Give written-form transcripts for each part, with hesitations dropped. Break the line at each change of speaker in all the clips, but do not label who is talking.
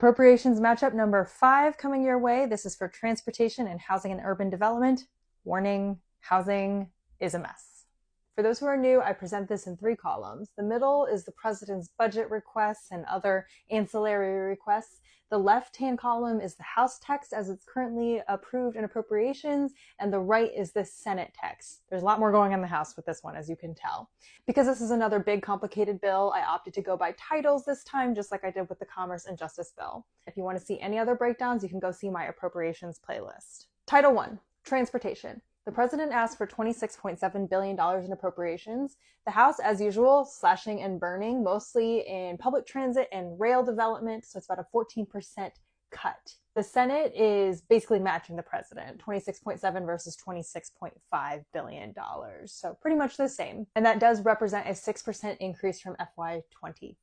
Appropriations matchup number 5 coming your way. This is for transportation and housing and urban development. Warning, housing is a mess. For those who are new, I present this in 3 columns. The middle is the president's budget requests and other ancillary requests. The left-hand column is the House text as it's currently approved in appropriations, and the right is the Senate text. There's a lot more going on in the House with this one, as you can tell. Because this is another big, complicated bill, I opted to go by titles this time, just like I did with the Commerce and Justice bill. If you want to see any other breakdowns, you can go see my appropriations playlist. Title 1, Transportation. The president asked for $26.7 billion in appropriations. The House, as usual, slashing and burning, mostly in public transit and rail development, so it's about a 14% cut. The Senate is basically matching the president, 26.7 versus $26.5 billion, so pretty much the same. And that does represent a 6% increase from FY25.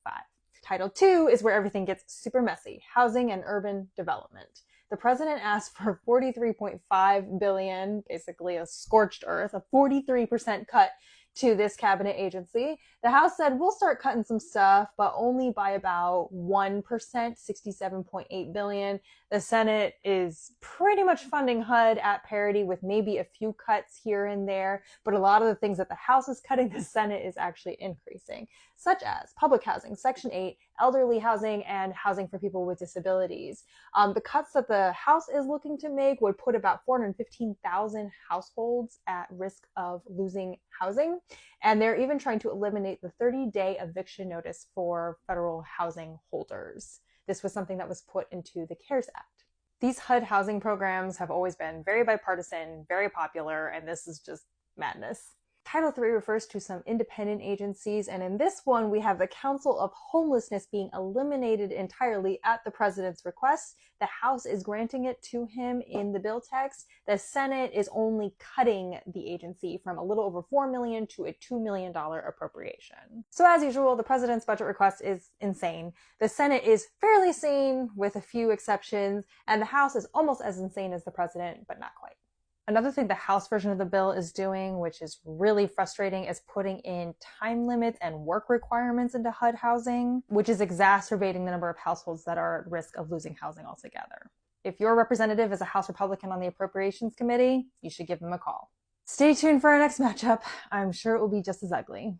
Title 2 is where everything gets super messy, housing and urban development. The president asked for $43.5 billion, basically a scorched earth, a 43% cut to this cabinet agency. The House said, we'll start cutting some stuff, but only by about 1%, $67.8 billion. The Senate is pretty much funding HUD at parity with maybe a few cuts here and there, but a lot of the things that the House is cutting, the Senate is actually increasing, such as public housing, Section 8, elderly housing, and housing for people with disabilities. The cuts that the House is looking to make would put about 415,000 households at risk of losing housing. And they're even trying to eliminate the 30-day eviction notice for federal housing holders. This was something that was put into the CARES Act. These HUD housing programs have always been very bipartisan, very popular, and this is just madness. Title 3 refers to some independent agencies, and in this one, we have the Council of Homelessness being eliminated entirely at the president's request. The House is granting it to him in the bill text. The Senate is only cutting the agency from a little over $4 million to a $2 million appropriation. So as usual, the president's budget request is insane. The Senate is fairly sane with a few exceptions, and the House is almost as insane as the president, but not quite. Another thing the House version of the bill is doing, which is really frustrating, is putting in time limits and work requirements into HUD housing, which is exacerbating the number of households that are at risk of losing housing altogether. If your representative is a House Republican on the Appropriations Committee, you should give them a call. Stay tuned for our next matchup. I'm sure it will be just as ugly.